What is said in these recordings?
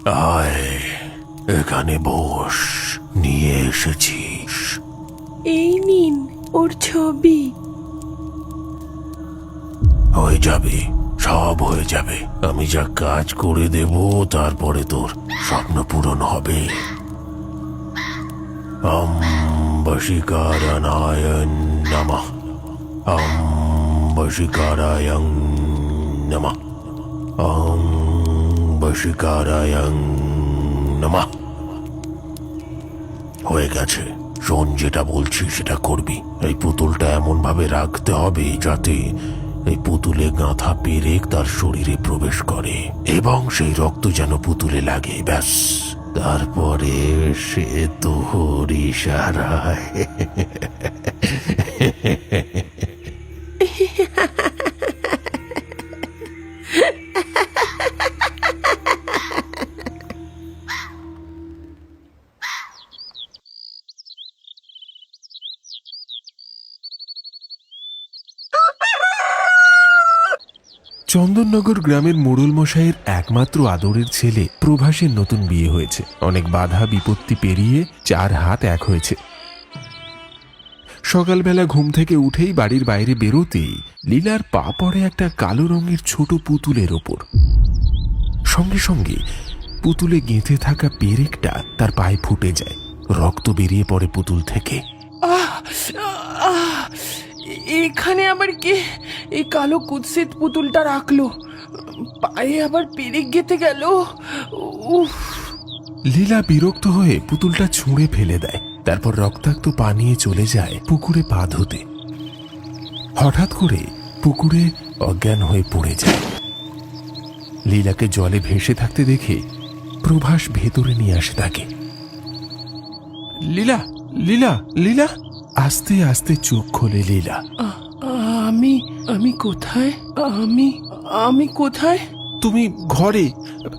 আয় এখানে বস, নিয়ে এসেছিস। এই নিন ওর ছবি। হয়ে যাবে, সব হয়ে যাবে। আমি যা কাজ করে দেব তারপরে তোর স্বপ্ন পূরণ হবে। বশীকরণায় নমঃ। বশীকরায় নমঃ। বশীকরায় নমঃ। হয়ে গেছে। শোন, যেটা বলছি সেটা করবি। এই পুতুলটা এমন ভাবে রাখতে হবে যাতে এই পুতুলে গাঁথা পেরেক তার শরীরে প্রবেশ করে এবং সেই রক্ত যেন পুতুলে লাগে। ব্যাস, তারপরে সে তোর ইশারায় চন্দননগর গ্রামের মোড়ল মশাইয়ের একমাত্র আদরের ছেলে প্রভাসের নতুন বিয়ে হয়েছে। অনেক বাধা বিপত্তি পেরিয়ে 4 হাত এক হয়েছে। সকালবেলা ঘুম থেকে উঠেই বাড়ির বাইরে বেরোতেই লীলার পা পড়ে একটা কালো রঙের ছোট পুতুলের ওপর। সঙ্গে সঙ্গে পুতুলে গেঁথে থাকা পেরেকটা তার পায়ে ফুটে যায়। রক্ত বেরিয়ে পড়ে পুতুল থেকে। এখানে আবার কে এই কালো কুৎসিত পুতুলটা রাখলো? পায়ে আবার পেরেক গেঁথে গেল। উফ! লীলা বিরক্ত হয়ে পুতুলটা ছুঁড়ে ফেলে দেয়। তারপর রক্তাক্ত পা নিয়ে চলে যায় পুকুরে পা ধুতে। হঠাৎ করে পুকুরে অজ্ঞান হয়ে পড়ে যায়। লীলাকে জলে ভেসে থাকতে দেখে প্রভাস ভেতরে নিয়ে আসে তাকে। লীলা, লীলা, লীলা! আস্তে আস্তে চোখ খোলে লীলা। আমি আমি কোথায়? আমি আমি কোথায়? তুমি ঘরে।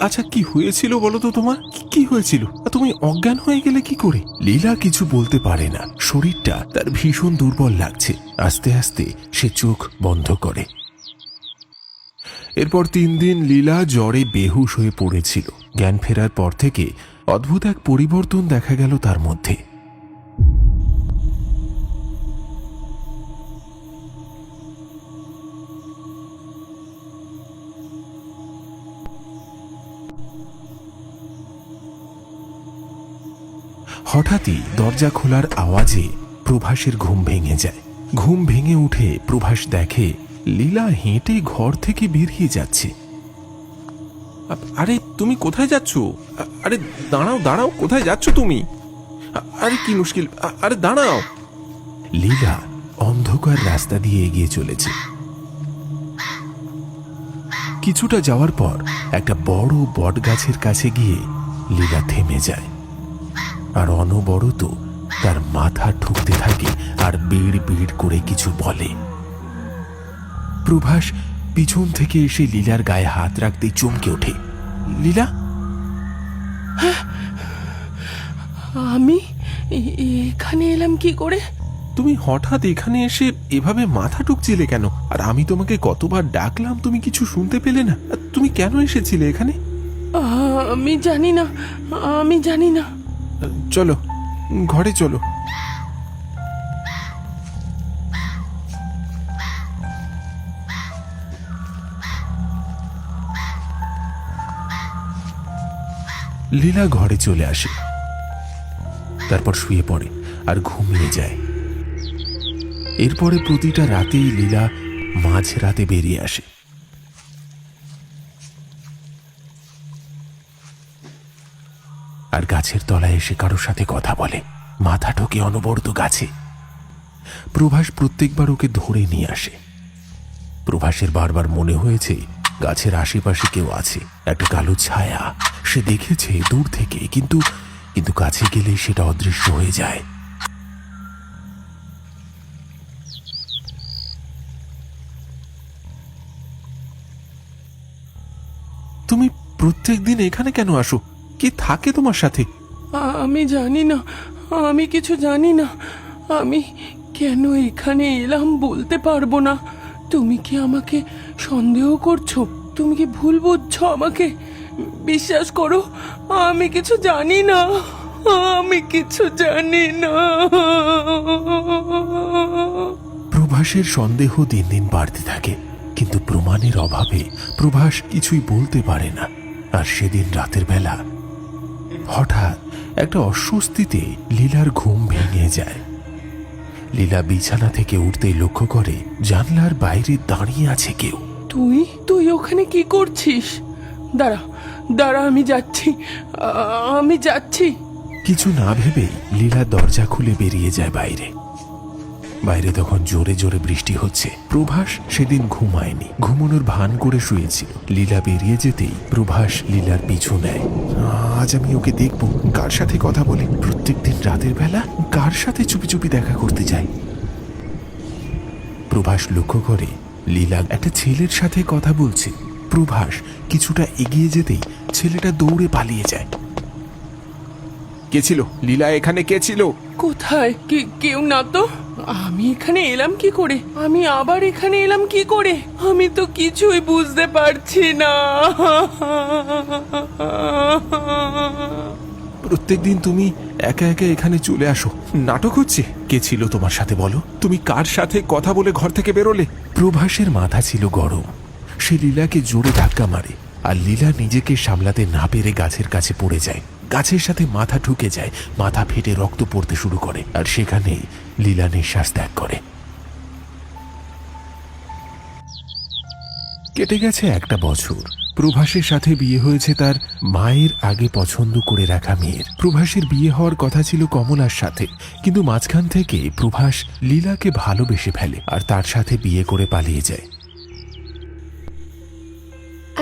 আচ্ছা, কি হয়েছিল বলো তো? তোমার কি হয়েছিল? তুমি অজ্ঞান হয়ে গেলে কি করে? লীলা কিছু বলতে পারে না। শরীরটা তার ভীষণ দুর্বল লাগছে। আস্তে আস্তে সে চোখ বন্ধ করে। এরপর 3 দিন লীলা জ্বরে বেহুশ হয়ে পড়েছিল। জ্ঞান ফেরার পর থেকে অদ্ভুত এক পরিবর্তন দেখা গেল তার মধ্যে। হঠাৎই দরজা খোলার আওয়াজে প্রভাসের ঘুম ভেঙে যায়। ঘুম ভেঙে উঠে প্রভাস দেখে লীলা হেঁটে ঘর থেকে বেরিয়ে যাচ্ছে। আরে তুমি কোথায় যাচ্ছ? আরে দাঁড়াও দাঁড়াও, কোথায় যাচ্ছ তুমি? আরে কি মুশকিল, আরে দাঁড়াও। লীলা অন্ধকার রাস্তা দিয়ে এগিয়ে চলেছে। কিছুটা যাওয়ার পর একটা বড় বট গাছের কাছে গিয়ে লীলা থেমে যায়। আর অনবরত তার মাথা ঠুকতে থাকে আর বিড় বিড় করে কিছু বলে। প্রভাস পিছন থেকে এসে লীলার গায়ে হাত রাখতেই চমকে ওঠে। লীলা! আমি এখানে এলাম কি করে? তুমি হঠাৎ এখানে এসে এভাবে মাথা ঠুকছিলে কেন? আর আমি তোমাকে কতবার ডাকলাম, তুমি কিছু শুনতে পেলে না? তুমি কেন এসেছিলে এখানে? আমি জানি না, আমি জানি না। চলো, ঘরে চলো। লীলা ঘরে চলে আসে, তারপর শুয়ে পড়ে আর ঘুমিয়ে যায়। এরপরে প্রতিটা রাতেই লীলা মাঝ রাতে বেরিয়ে আসে। আর গাছের তলায় এসে কারোর সাথে কথা বলে। মাথা ঠকে অনবরত গাছে। প্রভাস প্রত্যেকবার ওকে ধরে নিয়ে আসে। প্রভাসের বারবার মনে হয়েছে গাছের আশেপাশে কেউ আছে, একটা কালো ছায়া। সে দেখেছে দূর থেকে, কিন্তু কিন্তু কাছে গেলে সেটা অদৃশ্য হয়ে যায়। তুমি প্রত্যেক দিন এখানে কেন আসো? কে থাকে তোমার সাথে? আমি জানি না, আমি কিছু জানি না। আমি কেন এখানে এলাম বলতে পারবো না। তুমি কি আমাকে সন্দেহ করছো? তুমি কি ভুল বুঝছো আমাকে? বিশ্বাস করো, আমি কিছু জানি না, আমি কিছু জানি না। প্রভাসের সন্দেহ দিন দিন বাড়তে থাকে, কিন্তু প্রমাণের অভাবে প্রভাস কিছুই বলতে পারে না। আর সেদিন রাতের বেলা হঠাৎ একটা অস্বস্তিতে লীলার ঘুম ভেঙে যায়। লীলা বিছানা থেকে উঠতেই লক্ষ্য করে জানলার বাইরে দাঁড়িয়ে আছে কেউ। তুই তুই ওখানে কি করছিস? দাঁড়া দাঁড়া, আমি যাচ্ছি, আমি যাচ্ছি। কিছু না ভেবেই লীলা দরজা খুলে বেরিয়ে যায় বাইরে। বাইরে তখন জোরে জোরে বৃষ্টি হচ্ছে। প্রভাস সেদিন ঘুমায়নি, ঘুমানোর ভান করে শুয়েছিল। লীলা বেরিয়ে যেতেই প্রভাস লীলার পিছু নেয়। আজ আমি ওকে দেখব, কার সাথে কথা বলে। প্রত্যেকদিন রাতের বেলা কার সাথে চুপি চুপি দেখা করতে যায়। প্রভাস লক্ষ্য করে লীলা একটা ছেলের সাথে কথা বলছে। প্রভাস কিছুটা এগিয়ে যেতেই ছেলেটা দৌড়ে পালিয়ে যায়। কে ছিল লীলা? এখানে কে ছিল? কোথায়? কেউ না তো। আমি এখানে এলাম কি করে? আমি আবার এখানে এলাম কি করে? আমি তো কিছুই বুঝতে পারছি না। প্রত্যেকদিন তুমি একা একা এখানে চলে আসো, নাটক হচ্ছে। কে ছিল তোমার সাথে বলো? তুমি কার সাথে কথা বলে ঘর থেকে বেরোলে? প্রভাসের মাথা ছিল গরম। সে লীলাকে জোরে ধাক্কা মারে, আর লীলা নিজেকে সামলাতে না পেরে গাছের কাছে পড়ে যায়। গাছের সাথে মাথা ঢুকে যায়, মাথা ফেটে রক্ত পড়তে শুরু করে, আর সেখানেই লীলা নিঃশ্বাস ত্যাগ করে। কেটে গেছে একটা বছর। প্রভাসের সাথে বিয়ে হয়েছে তার মায়ের আগে পছন্দ করে রাখা মেয়ের। প্রভাসের বিয়ে হওয়ার কথা ছিল কমলার সাথে, কিন্তু মাঝখান থেকে প্রভাস লীলাকে ভালোবেসে ফেলে আর তার সাথে বিয়ে করে পালিয়ে যায়।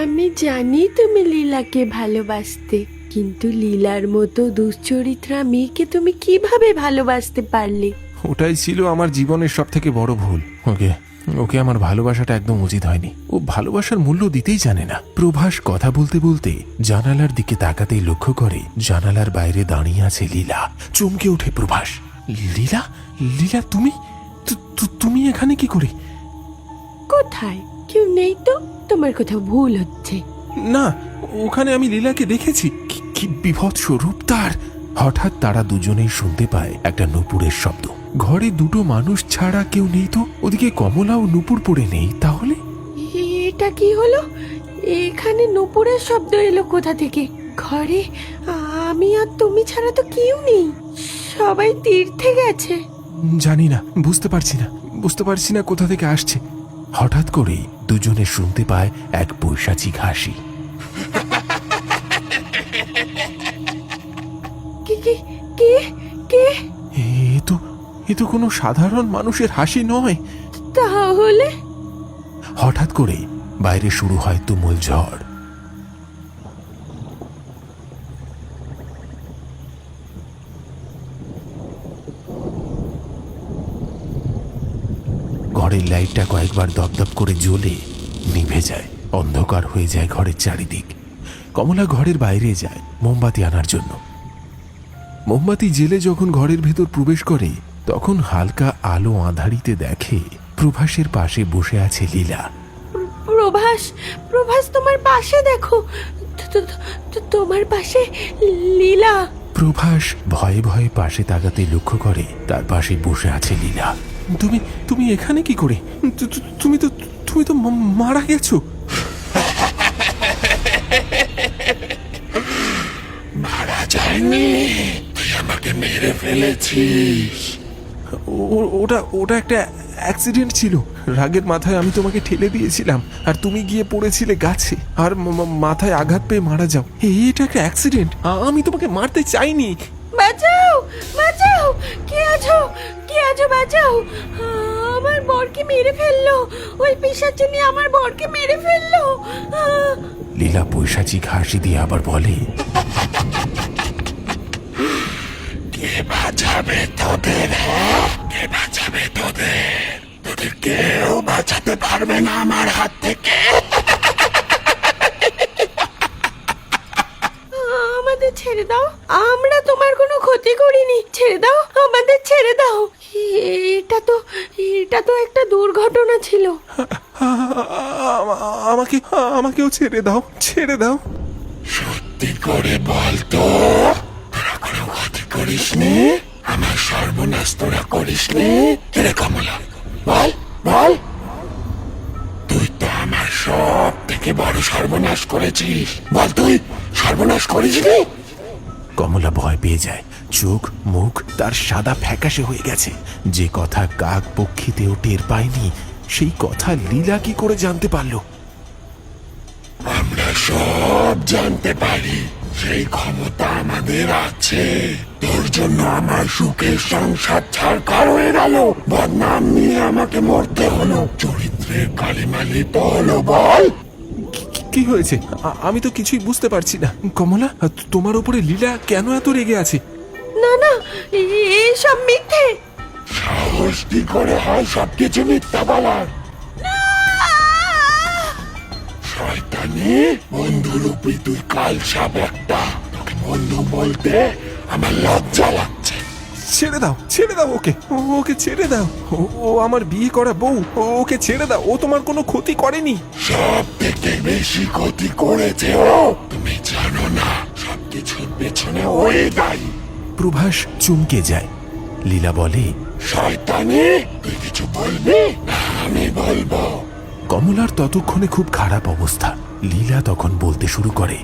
আমি জানি তুমি লীলাকে ভালোবাসতে, কিন্তু লীলার মতো দুশ্চরিত্রা মেয়েকে তুমি কিভাবে ভালোবাসতে পারলে? ওটাই ছিল আমার জীবনের সব থেকে বড় ভুল। ওকে আমার ভালোবাসাটা একদম উচিত হয়নি। ও ভালোবাসার মূল্য দিতেই জানে না। প্রভাস কথা বলতে বলতে জানালার দিকে তাকাতেই লক্ষ্য করে জানালার বাইরে দাঁড়িয়ে আছে লীলা। চমকে ওঠে প্রভাস। লীলা? লীলা তুমি? তুমি এখানে কি করে? কোথায়? কেউ নেই তো? তোমার কোথাও ভুল হচ্ছে। না, ওখানে আমি লীলাকে দেখেছি। কি বিভৎস রূপ তার! হঠাৎ তারা দুজনেই শুনতে পায় একটা নূপুরের শব্দ। ঘরে দুটো মানুষ ছাড়া কেউ নেই তো। ওদিকে কমলা ও নূপুর পড়ে নেই। তাহলে এটা কি হলো? এখানে নূপুরের শব্দ এলো কোথা থেকে? ঘরে আমি আর তুমি ছাড়া তো কেউ নেই, সবাই তীর্থে গেছে। জানি না, বুঝতে পারছি না কোথা থেকে আসছে। হঠাৎ করেই দুজনে শুনতে পায় এক পৈশাচিক হাসি। কে কে কে কে? এ তো কোনো সাধারণ মানুষের হাসি নয়। তাহলে? হঠাৎ করে বাইরে শুরু হয় তুমুল ঝড়। ঘরের লাইটটা কয়েকবার দপদপ করে জ্বলে নিভে যায়। অন্ধকার হয়ে যায় ঘরের চারিদিক। কমলা ঘরের বাইরে যায় মোমবাতি আনার জন্য। মোমবাতি জেলে যখন ঘরের ভেতর প্রবেশ করে, তখন হালকা আলো আঁধারিতে দেখে প্রভাসের পাশে বসে আছে লীলা। প্রভাস, প্রভাস তোমার পাশে দেখো, তোমার পাশে লীলা। প্রভাস ভয়ে ভয়ে পাশে তাকাতে লক্ষ্য করে তার পাশে বসে আছে লীলা। তুমি এখানে কি করে? তুমি তো মারা গেছো। মারা যায়নি, তুই আমাকে মেরে ফেলেছিস। ওটা একটা অ্যাক্সিডেন্ট ছিল। রাগের মাথায় আমি তোমাকে ঠেলে দিয়েছিলাম, আর তুমি গিয়ে পড়েছিলে গাছে, আর মাথায় আঘাত পেয়ে মারা যাও। এটা একটা অ্যাক্সিডেন্ট। আমি তোমাকে মারতে চাইনি। বাঁচাও, বাঁচাও! কে আছো? কে আছো? বাঁচাও! আমার বরকে মেরে ফেললো, ওই পিশাচিনী আমার বরকে মেরে ফেললো। লীলা পৈশাচিক হাসি দিয়ে আবার বলে, কে বাঁচাবে তোদের? কে বাঁচাবে তোদের? তোদের কেউ বাঁচাতে পারবে না আমার হাত থেকে। আমাদের ছেড়ে দাও, আমরা তোমার কোনো ক্ষতি করিনি। ছেড়ে দাও, আমাদের ছেড়ে দাও। এটা তো একটা দুর্ঘটনা ছিল। আমাকেও ছেড়ে দাও। সত্যি করে বল তো, তোরা কোনো ক্ষতি করিস নি? আমার সর্বনাশ তোরা করিস নি? রে কমলা, বল বল। তুই তো আমার সব থেকে বড় সর্বনাশ করেছিস, বল তুই সর্বনাশ করিস নি? কমলা ভয় পেয়ে যায়, চোখ মুখ তার সাদা ফ্যাকাশে হয়ে গেছে। যে কথা কাক পক্ষীতেও টের পায়নি, সেই কথা লীলা কি করে জানতে পারলো? আমরা সব জানতে পারি, সেই ক্ষমতা আমাদের আছে। তোর জন্য আমার সুখের সংসার ছাড়খাড় হয়ে গেল, বদনাম নিয়ে আমাকে মরতে হলো, চরিত্রের কালিমালি তো হলো। বল কি হয়েছে? আমি তো কিছুই বুঝতে পারছি না। কমলা, তোমার উপরে লীলা কেন এত রেগে আছে? না না, এসব মিথ্যে। সাহস কি করে হয় সবকিছু মিথ্যা বলার? শয়তানি বন্ধুরূপী তুই কাল সাপ একটা, তোকে বন্ধু বলতে আমার লজ্জা লাগছে। ছেড়ে দাও, ছেড়ে দাও ওকে, ওকে ছেড়ে দাও। ও আমার বিয়ে করা বউ, ওকে ছেড়ে দাও। ও তোমার কোনো ক্ষতি করেনি। সব থেকে বেশি ক্ষতি করেছে ও। তুমি জানো না, সবকিছুর পেছনে ওই দায়ী। প্রভাস চমকে যায়। লীলা বলে, শয়তানি তুই কিছু বলবি না আমি বলবো? কমলার ততক্ষণে খুব খারাপ অবস্থা। লীলা তখন বলতে শুরু করে,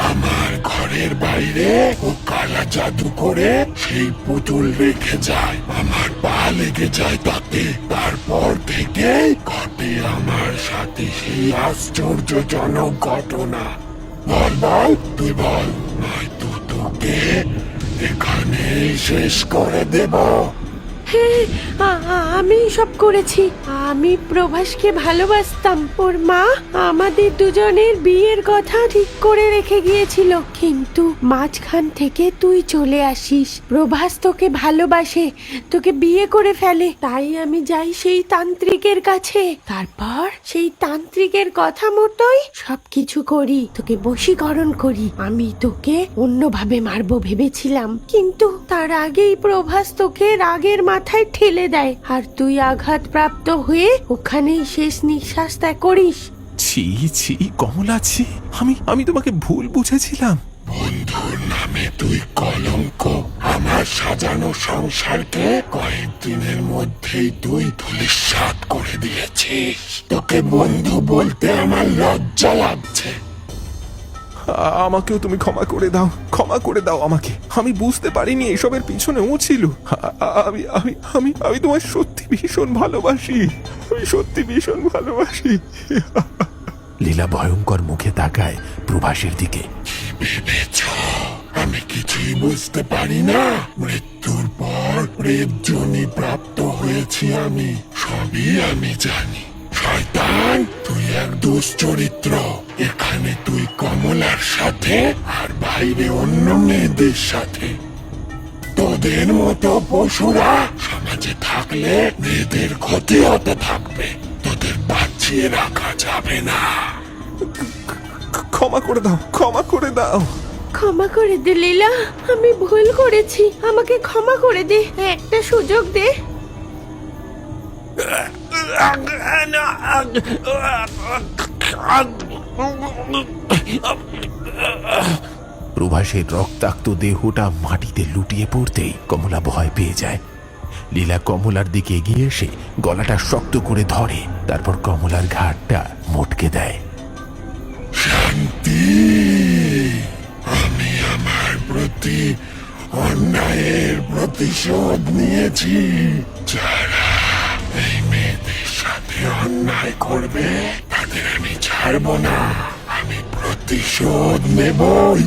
আমার ঘরের বাইরে ও কালা জাদু করে সেই পুতুল রেখে যায়, আমার পা লেগে যায় তাতে। তারপর থেকে ঘটে আমার সাথে সেই আশ্চর্যজনক ঘটনা। বল বল তুই বল, নয়তো তোকে এখানেই শেষ করে দেব। হ্যাঁ, আমি সব করেছি। আমি প্রভাসকে ভালোবাসতাম। ওর মা আমাদের দুজনের বিয়ের কথা ঠিক করে রেখে গিয়েছিল, কিন্তু মাঝখান থেকে তুই চলে আসিস। প্রভাস তোকে ভালোবাসে, তোকে বিয়ে করে ফেলে। তাই আমি যাই সেই তান্ত্রিকের কাছে, তারপর সেই তান্ত্রিকের কথা মতোই সবকিছু করি, তোকে বশীকরণ করি। আমি তোকে অন্যভাবে মারবো ভেবেছিলাম, কিন্তু তার আগেই প্রভাস তোকে রাগের মাথায় ঠেলে দেয়, আর তুই আঘাতপ্রাপ্ত হয়ে ওখানেই শেষ নিঃশ্বাস ত্যাগ করিস। ছি ছি কমলা, ছি। আমি তোমাকে ভুল বুঝেছিলাম। বন্ধুর নামে তুই কলঙ্ক। আমার সাজানো সংসারকে কয়েকদিনের মধ্যেই তুই ধূলিসাৎ করে দিয়েছিস। তোকে বন্ধু বলতে আমার লজ্জা লাগছে। আমাকেও তুমি ক্ষমা করে দাও, ক্ষমা করে দাও আমাকে। আমি বুঝতে পারিনি এসবের পিছনে ও ছিল। আমি আমি আমি আমি তোমায় সত্যি ভীষণ ভালোবাসি, আমি সত্যি ভীষণ ভালোবাসি। লীলা ভয়ঙ্কর মুখে তাকায় প্রভাসের দিকে। কি ভেবেছ আমি কিছুই বুঝতে পারি না? মৃত্যুর পর প্রেতজনি প্রাপ্ত হয়েছি আমি, সবই আমি জানি। শয়তান তুই এক দুশ্চরিত্র। এখানে তুই কমলার সাথে আর বাইরে অন্য মেয়েদের সাথে। তোদের মতো পশুরা সমাজে থাকলে মেয়েদের ক্ষতি হতে থাকবে, তোদের বাঁচিয়ে রাখা যাবে না। ক্ষমা করে দাও, ক্ষমা করে দাও। ক্ষমা করে দে লীলা, আমি ভুল করেছি, আমাকে ক্ষমা করে দে, একটা সুযোগ দে। প্রভাসের রক্তাক্ত দেহটা মাটিতে লুটিয়ে পড়তেই কমলা ভয় পেয়ে যায়। লীলা কমলার দিকে এগিয়ে এসে গলাটা শক্ত করে ধরে, তারপর কমলার ঘাড়টা মটকে দেয়। শান্তি, আমি আমার প্রতি অন্যায়ের প্রতিশোধ নিয়েছি। যারা এই মেয়েদের সাথে অন্যায় করবে তাদের আমি ছাড়বো না, আমি প্রতিশোধ নেবই।